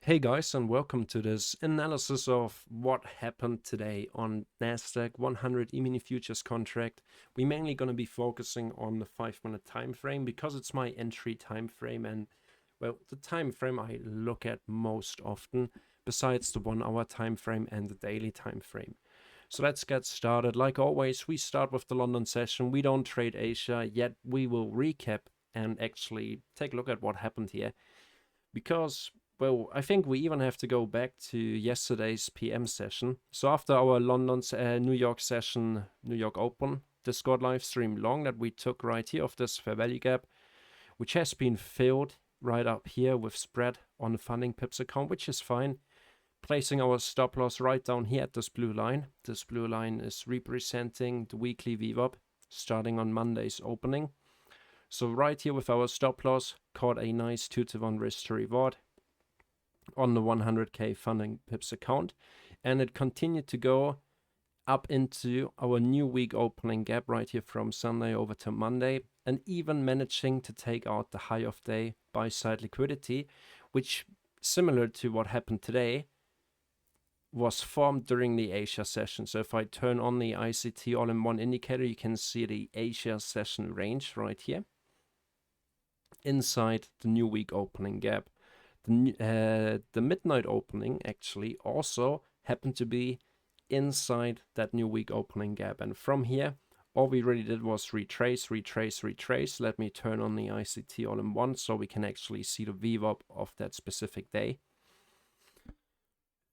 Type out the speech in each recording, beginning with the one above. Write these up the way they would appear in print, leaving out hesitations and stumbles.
Hey guys, and welcome to this analysis of what happened today on Nasdaq 100 E-mini futures contract. We're mainly going to be focusing on the 5-minute time frame because it's my entry time frame and well, the time frame I look at most often besides the 1-hour time frame and the daily time frame. So let's get started. Like always, we start with the London session. We don't trade Asia, yet we will recap and actually take a look at what happened here because well, I think we even have to go back to yesterday's PM session. So after our London's New York session, New York Open, Discord live stream long that we took right here of this fair value gap, which has been filled right up here with spread on the funding pips account, which is fine. Placing our stop loss right down here at this blue line. This blue line is representing the weekly VWAP starting on Monday's opening. So right here with our stop loss, caught a nice 2-to-1 risk to reward on the 100k funding pips account, and it continued to go up into our new week opening gap right here from Sunday over to Monday, and even managing to take out the high of day buy side liquidity, which similar to what happened today was formed during the Asia session. So if I turn on the ICT all-in-one indicator, you can see the Asia session range right here inside the new week opening gap. The midnight opening actually also happened to be inside that new week opening gap. And from here, all we really did was retrace. Let me turn on the ICT all-in-one so we can actually see the VWAP of that specific day.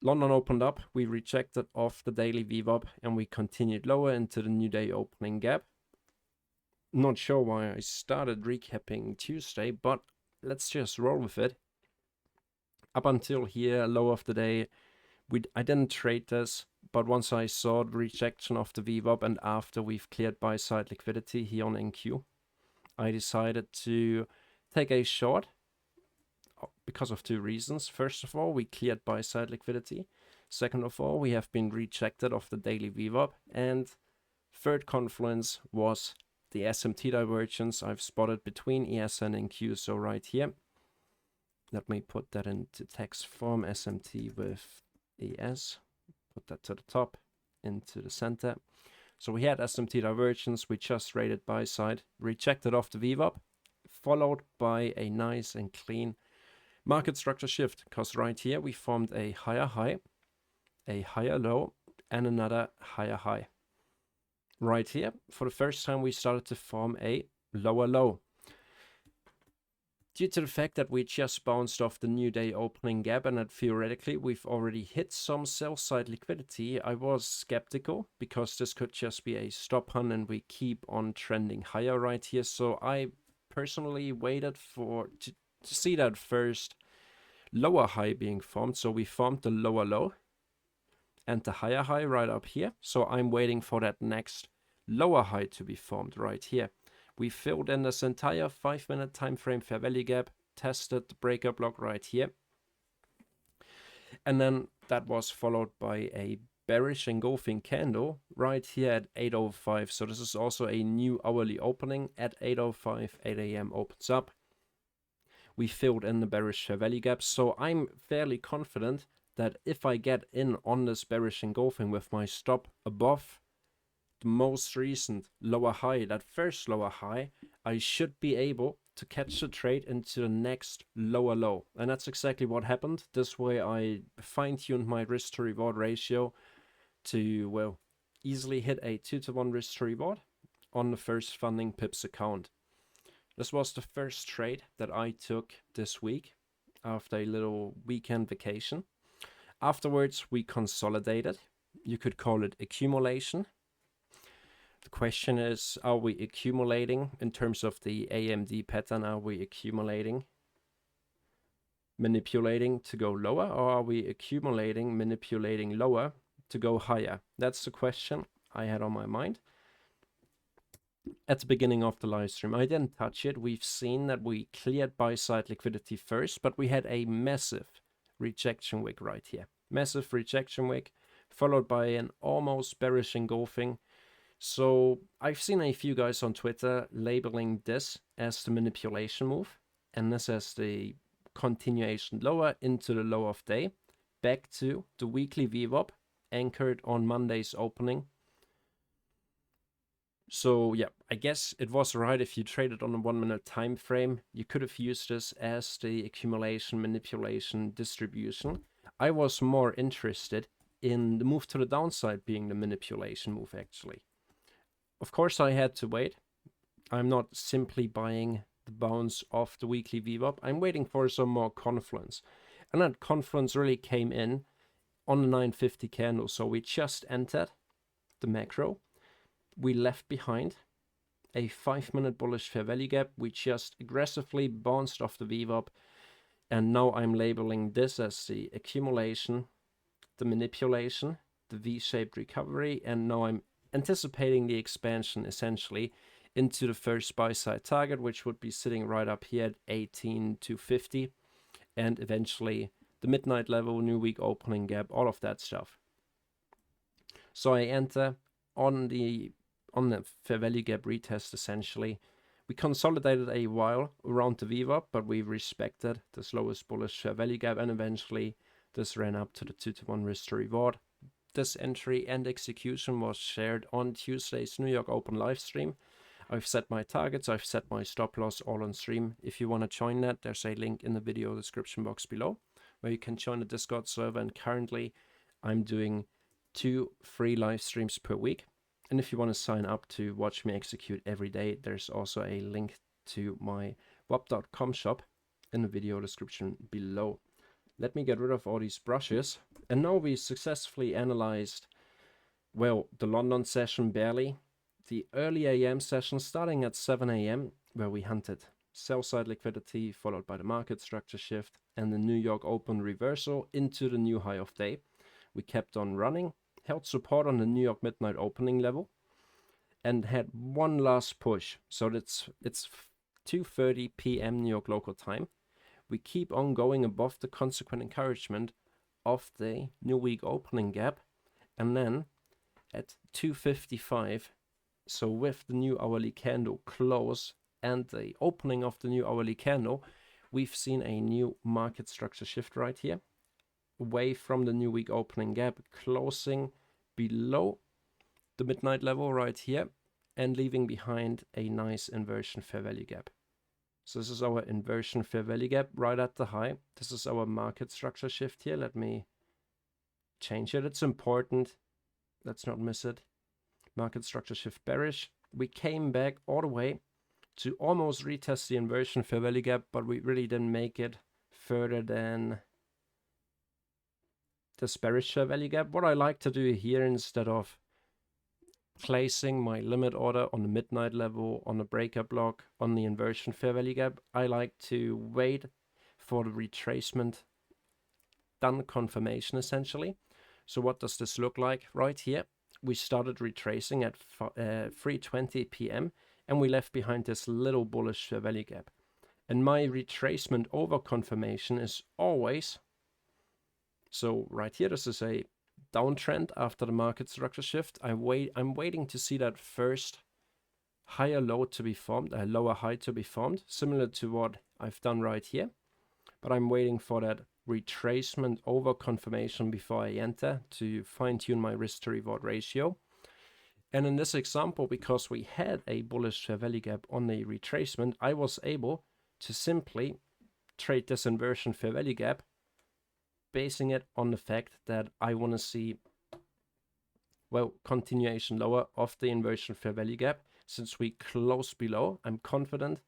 London opened up, we rejected off the daily VWAP, and we continued lower into the new day opening gap. Not sure why I started recapping Tuesday, but let's just roll with it. Up until here, low of the day, I didn't trade this, but once I saw the rejection of the VWAP and after we've cleared buy side liquidity here on NQ, I decided to take a short because of two reasons. First of all, we cleared buy side liquidity. Second of all, we have been rejected of the daily VWAP. And third confluence was the SMT divergence I've spotted between ES and NQ. So right here, let me put that into text form, SMT with ES, put that to the top, into the center. So we had SMT divergence, we just rated buy side, rejected off the VWAP, followed by a nice and clean market structure shift, because right here we formed a higher high, a higher low, and another higher high. Right here, for the first time, we started to form a lower low. Due to the fact that we just bounced off the new day opening gap and that theoretically we've already hit some sell side liquidity, I was skeptical because this could just be a stop hunt and we keep on trending higher right here. So I personally waited to see that first lower high being formed. So we formed the lower low and the higher high right up here. So I'm waiting for that next lower high to be formed right here. We filled in this entire 5-minute time frame fair value gap, tested the breaker block right here. And then that was followed by a bearish engulfing candle right here at 8:05. So this is also a new hourly opening at 8:05, 8 a.m. opens up. We filled in the bearish fair value gap. So I'm fairly confident that if I get in on this bearish engulfing with my stop above the most recent lower high, that first lower high, I should be able to catch the trade into the next lower low. And that's exactly what happened. This way I fine-tuned my risk to reward ratio to, well, easily hit a 2-to-1 risk to reward on the first funding pips account. This was the first trade that I took this week after a little weekend vacation. Afterwards, we consolidated. You could call it accumulation. The question is, are we accumulating in terms of the AMD pattern? Are we accumulating, manipulating to go lower, or are we accumulating, manipulating lower to go higher? That's the question I had on my mind at the beginning of the live stream. I didn't touch it. We've seen that we cleared buy side liquidity first, but we had a massive rejection wick right here. Massive rejection wick followed by an almost bearish engulfing. So I've seen a few guys on Twitter labeling this as the manipulation move and this as the continuation lower into the low of day, back to the weekly VWAP anchored on Monday's opening. So yeah, I guess it was right if you traded on a 1 minute time frame. You could have used this as the accumulation, manipulation, distribution. I was more interested in the move to the downside being the manipulation move actually. Of course I had to wait. I'm not simply buying the bounce off the weekly VWAP. I'm waiting for some more confluence. And that confluence really came in on the 950 candle. So we just entered the macro. We left behind a 5 minute bullish fair value gap. We just aggressively bounced off the VWAP. And now I'm labeling this as the accumulation, the manipulation, the V-shaped recovery. And now I'm anticipating the expansion essentially into the first buy side target, which would be sitting right up here at 18,250, and eventually the midnight level, new week opening gap, all of that stuff. So I enter on the fair value gap retest essentially. We consolidated a while around the VWAP, but we respected the slowest bullish fair value gap, and eventually this ran up to the 2-to-1 risk to reward. This entry and execution was shared on Tuesday's New York Open live stream. I've set my targets, I've set my stop loss all on stream. If you want to join that, there's a link in the video description box below where you can join the Discord server, and currently I'm doing 2 free live streams per week. And if you want to sign up to watch me execute every day, there's also a link to my wap.com shop in the video description below. Let me get rid of all these brushes. And now we successfully analyzed, well, the London session barely, the early AM session starting at 7 AM, where we hunted sell-side liquidity, followed by the market structure shift and the New York Open reversal into the new high of day. We kept on running, held support on the New York midnight opening level, and had one last push. So it's 2:30 PM New York local time. We keep on going above the consequent encouragement of the new week opening gap, and then at 2:55, so with the new hourly candle close and the opening of the new hourly candle, we've seen a new market structure shift right here, away from the new week opening gap, closing below the midnight level right here, and leaving behind a nice inversion fair value gap. So this is our inversion fair value gap right at the high. This is our market structure shift here. Let me change it. It's important. Let's not miss it. Market structure shift bearish. We came back all the way to almost retest the inversion fair value gap, but we really didn't make it further than this bearish fair value gap. What I like to do here, instead of placing my limit order on the midnight level, on the breakup block, on the inversion fair value gap, I like to wait for the retracement done confirmation essentially. So what does this look like? Right here, we started retracing at 3:20 PM, and we left behind this little bullish fair value gap. And my retracement over confirmation is always, so right here, this is a downtrend after the market structure shift. I'm waiting to see that first higher low to be formed, a lower high to be formed, similar to what I've done right here. But I'm waiting for that retracement over confirmation before I enter to fine-tune my risk to reward ratio. And in this example, because we had a bullish fair value gap on the retracement, I was able to simply trade this inversion fair value gap, basing it on the fact that I want to see, well, continuation lower of the inversion fair value gap. Since we close below, I'm confident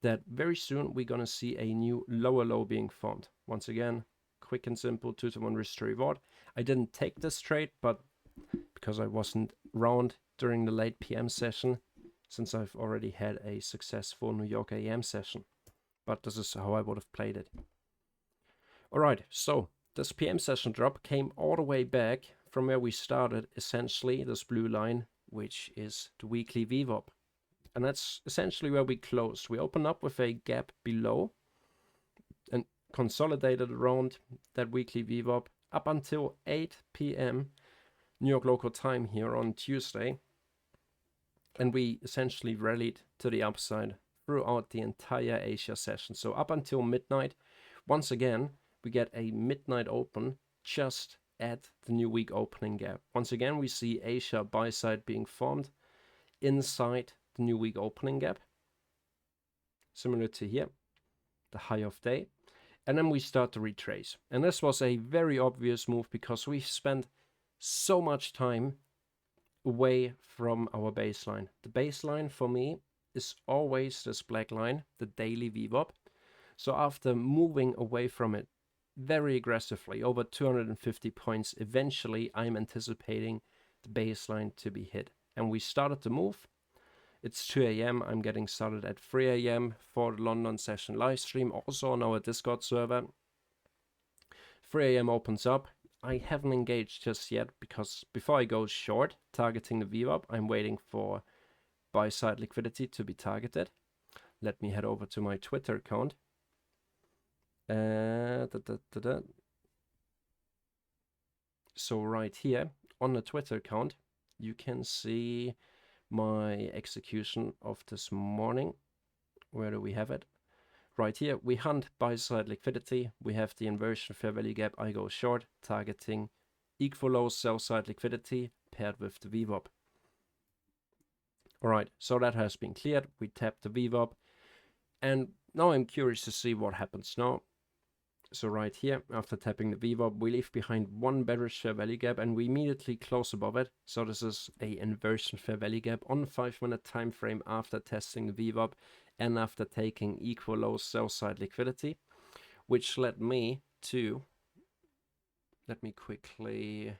that very soon we're going to see a new lower low being formed. Once again, quick and simple 2-to-1 risk to reward. I didn't take this trade, but because I wasn't around during the late PM session, since I've already had a successful New York AM session. But this is how I would have played it. Alright, so this PM session drop came all the way back from where we started, essentially this blue line, which is the weekly VWAP. And that's essentially where we closed. We opened up with a gap below and consolidated around that weekly VWAP up until 8 PM New York local time here on Tuesday. And we essentially rallied to the upside throughout the entire Asia session. So up until midnight, Once again, we get a midnight open just at the new week opening gap. Once again, we see Asia buy side being formed inside the new week opening gap, similar to here, the high of day. And then we start to retrace. And this was a very obvious move because we spent so much time away from our baseline. The baseline for me is always this black line, the daily VWAP. So after moving away from it very aggressively, over 250 points, eventually I'm anticipating the baseline to be hit. And we started to move. It's 2 a.m. I'm getting started at 3 a.m. for the London session live stream, also on our Discord server. 3 a.m. opens up. I haven't engaged just yet because before I go short, targeting the VWAP, I'm waiting for buy side liquidity to be targeted. Let me head over to my Twitter account. So right here on the Twitter account, you can see my execution of this morning. Where do we have it? Right here, we hunt buy side liquidity. We have the inversion fair value gap. I go short, targeting equal low sell side liquidity paired with the VWAP. All right, so that has been cleared. We tap the VWAP, and now I'm curious to see what happens now. So right here, after tapping the VWAP, we leave behind one bearish fair value gap and we immediately close above it. So this is a inversion fair value gap on 5-minute time frame after testing the VWAP and after taking equal low sell side liquidity, which led me to, let me quickly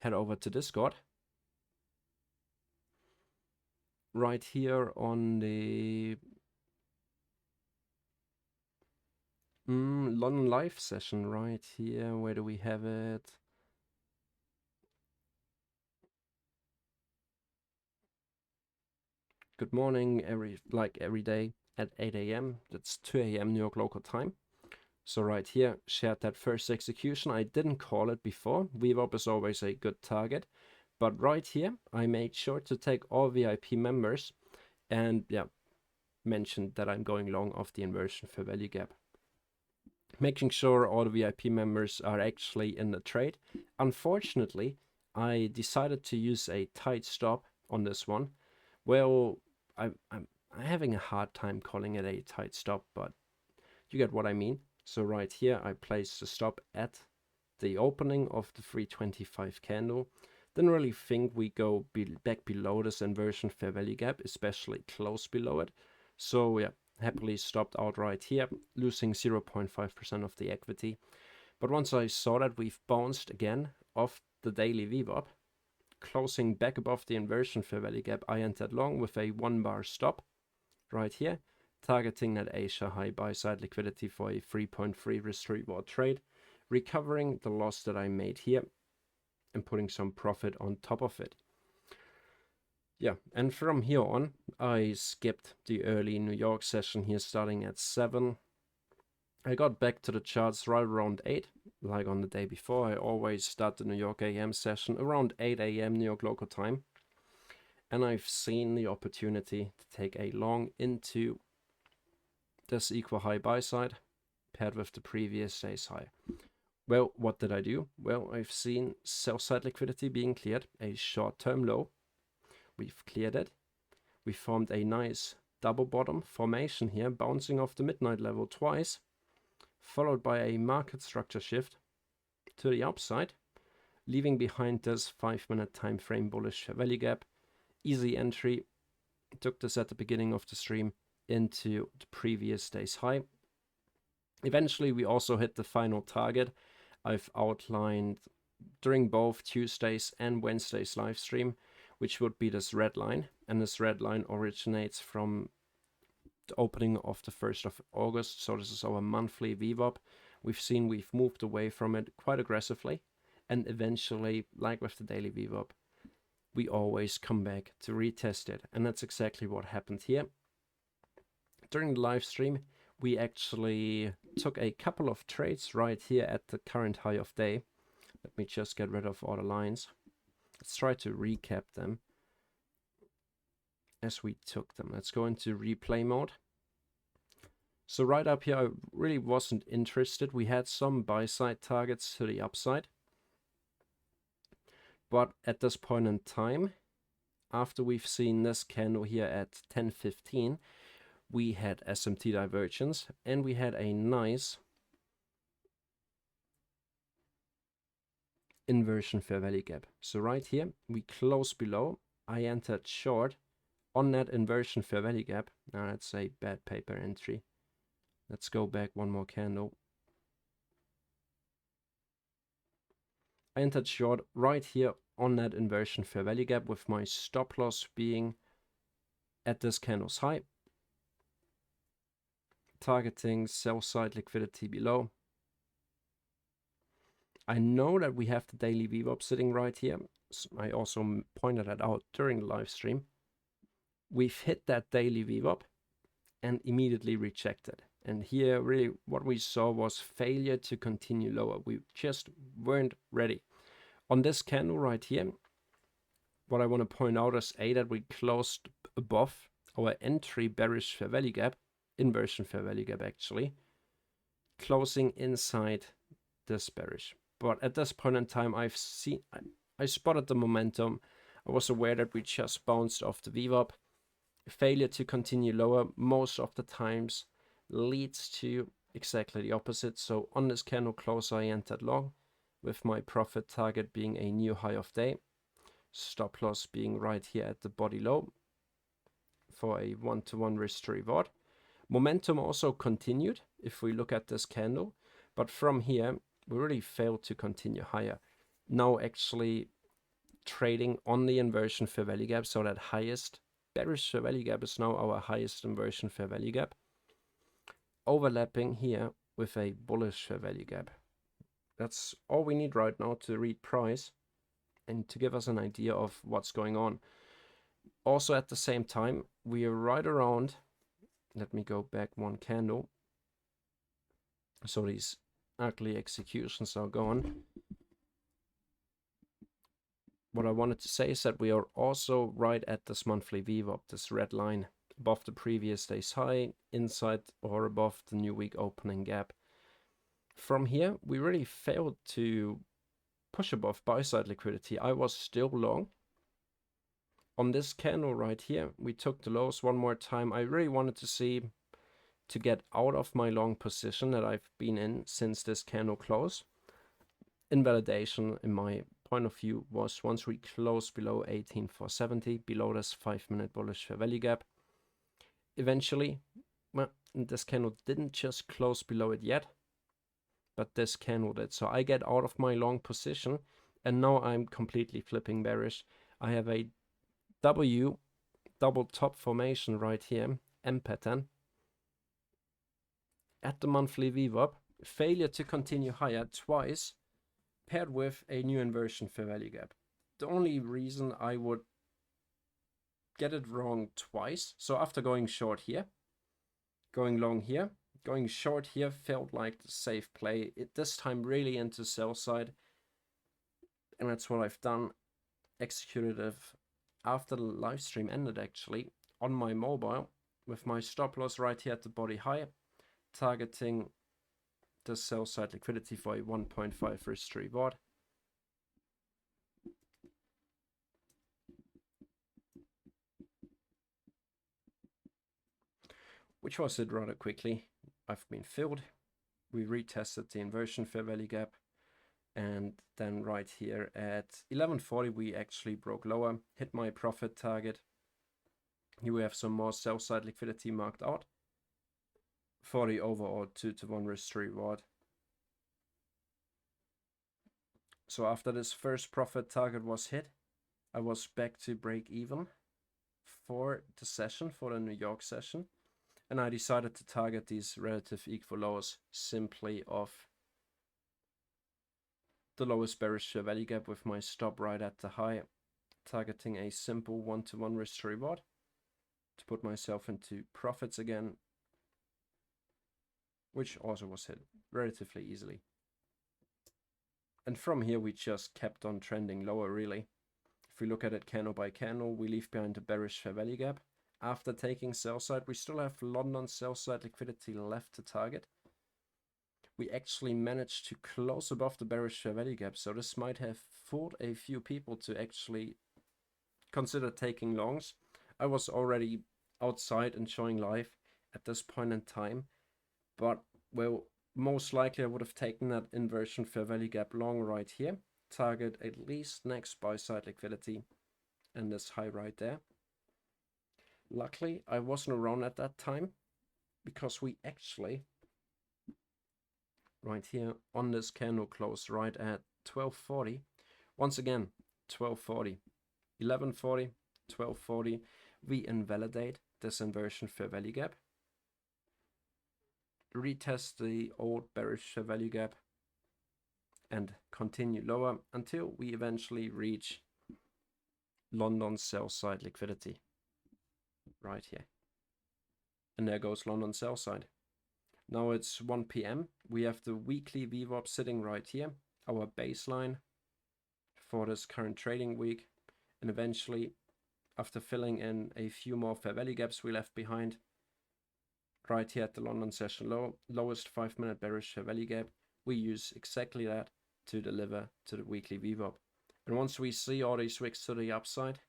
head over to Discord. Right here on the London live session right here. Where do we have it? Good morning, every day at 8 a.m. That's 2 a.m. New York local time. So right here, shared that first execution. I didn't call it before. VWAP is always a good target. But right here, I made sure to take all VIP members and mentioned that I'm going long off the inversion fair value gap. Making sure all the VIP members are actually in the trade. Unfortunately, I decided to use a tight stop on this one. Well, I'm having a hard time calling it a tight stop, but you get what I mean. So right here, I placed the stop at the opening of the 325 candle. Didn't really think we go back below this inversion fair value gap, especially close below it. So yeah, happily stopped out right here, losing 0.5% of the equity. But once I saw that we've bounced again off the daily VWAP, closing back above the inversion fair value gap, I entered long with a 1-bar stop right here, targeting that Asia high buy side liquidity for a 3.3 risk reward trade, recovering the loss that I made here and putting some profit on top of it. Yeah, and from here on, I skipped the early New York session here starting at 7. I got back to the charts right around 8, like on the day before. I always start the New York AM session around 8 a.m. New York local time. And I've seen the opportunity to take a long into this equal high buy side paired with the previous day's high. Well, what did I do? Well, I've seen sell side liquidity being cleared, a short-term low. We've cleared it. We formed a nice double bottom formation here, bouncing off the midnight level twice, followed by a market structure shift to the upside, leaving behind this 5-minute time frame bullish value gap. Easy entry. Took this at the beginning of the stream into the previous day's high. Eventually, we also hit the final target I've outlined during both Tuesdays and Wednesdays live stream, which would be this red line. And this red line originates from the opening of the 1st of August. So this is our monthly VWAP. We've moved away from it quite aggressively. And eventually, like with the daily VWAP, we always come back to retest it. And that's exactly what happened here. During the live stream, we actually took a couple of trades right here at the current high of day. Let me just get rid of all the lines. Let's try to recap them as we took them. Let's go into replay mode. So right up here, I really wasn't interested. We had some buy side targets to the upside. But at this point in time, after we've seen this candle here at 10.15, we had SMT divergence and we had a nice inversion fair value gap. So right here, we close below. I entered short on that inversion fair value gap. Now that's a bad paper entry. Let's go back one more candle. I entered short right here on that inversion fair value gap with my stop loss being at this candle's high, targeting sell side liquidity below. I know that we have the daily VWAP sitting right here. So I also pointed that out during the live stream. We've hit that daily VWAP and immediately rejected. And here really what we saw was failure to continue lower. We just weren't ready. On this candle right here, what I want to point out is that we closed above our entry bearish fair value gap, inversion fair value gap actually, closing inside this bearish. But at this point in time, I spotted the momentum. I was aware that we just bounced off the VWAP. Failure to continue lower most of the times leads to exactly the opposite. So on this candle close, I entered long with my profit target being a new high of day. Stop loss being right here at the body low for a 1-to-1 risk to reward. Momentum also continued if we look at this candle, but from here we really failed to continue higher. Now actually trading on the inversion fair value gap, so that highest bearish fair value gap is now our highest inversion fair value gap, overlapping here with a bullish fair value gap. That's all we need right now to read price and to give us an idea of what's going on. Also at the same time, we are right around, let me go back one candle, so these ugly executions are gone. What I wanted to say is that we are also right at this monthly VWAP, this red line above the previous day's high, inside or above the new week opening gap. From here, we really failed to push above buy side liquidity. I was still long. On this candle right here, we took the lows one more time. I really wanted to see to get out of my long position that I've been in since this candle close. Invalidation, in my point of view, was once we close below 18,470, below this 5-minute bullish fair value gap. Eventually, well, this candle didn't just close below it yet, but this candle did. So I get out of my long position, and now I'm completely flipping bearish. I have a W double top formation right here, M pattern, at the monthly VWAP, failure to continue higher twice, paired with a new inversion fair value gap. The only reason I would get it wrong twice, so after going short here, going long here, going short here felt like the safe play. This time really into sell side, and that's what I've done. Executed it after the live stream ended actually on my mobile with my stop loss right here at the body high, targeting the sell side liquidity for a 1.5 risk to reward. Which was it rather quickly. I've been filled. We retested the inversion fair value gap, and then right here at 11:40 we actually broke lower, hit my profit target. Here we have some more sell side liquidity marked out for the overall 2-to-1 risk to reward. So after this first profit target was hit, I was back to break even for the session, for the New York session. And I decided to target these relative equal lows simply off the lowest bearish fair value gap with my stop right at the high, targeting a simple 1-to-1 risk to reward to put myself into profits again, which also was hit relatively easily. And from here we just kept on trending lower really. If we look at it candle by candle, we leave behind the bearish fair value gap after taking sell side. We still have London sell side liquidity left to target. We actually managed to close above the bearish fair value gap, so this might have fooled a few people to actually consider taking longs. I was already outside and showing live at this point in time, but well, most likely I would have taken that inversion fair value gap long right here, target at least next buy side liquidity and this high right there. Luckily I wasn't around at that time, because we actually right here on this candle close right at 1240. Once again, 1240, 1140, 1240. We invalidate this inversion fair value gap, retest the old bearish fair value gap, and continue lower until we eventually reach London sell side liquidity right here. And there goes London sell side. Now it's 1 p.m. We have the weekly VWAP sitting right here, our baseline for this current trading week. And eventually, after filling in a few more fair value gaps we left behind, right here at the London session low, lowest 5-minute bearish fair value gap, we use exactly that to deliver to the weekly VWAP. And once we see all these wicks to the upside,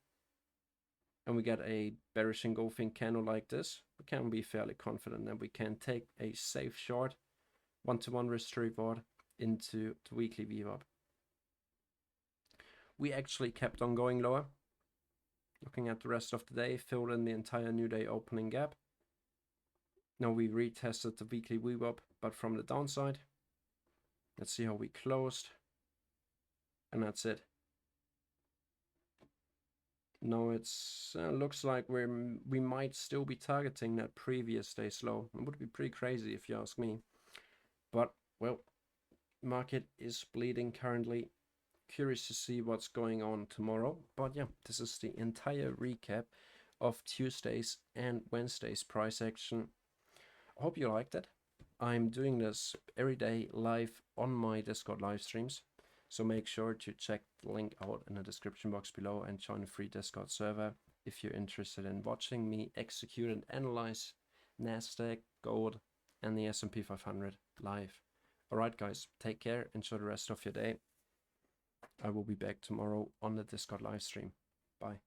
and we get a bearish engulfing candle like this, we can be fairly confident that we can take a safe short 1-to-1 risk to reward into the weekly VWAP. We actually kept on going lower. Looking at the rest of the day, filled in the entire new day opening gap. Now we retested the weekly VWAP, but from the downside. Let's see how we closed. And that's it. Now it's looks like we might still be targeting that previous day's low. It would be pretty crazy if you ask me. But well, market is bleeding currently. Curious to see what's going on tomorrow. But yeah, this is the entire recap of Tuesday's and Wednesday's price action. I hope you liked it. I'm doing this every day live on my Discord live streams. So make sure to check the link out in the description box below and join the free Discord server if you're interested in watching me execute and analyze Nasdaq, gold, and the S&P 500 live. Alright guys, take care, enjoy the rest of your day. I will be back tomorrow on the Discord live stream. Bye.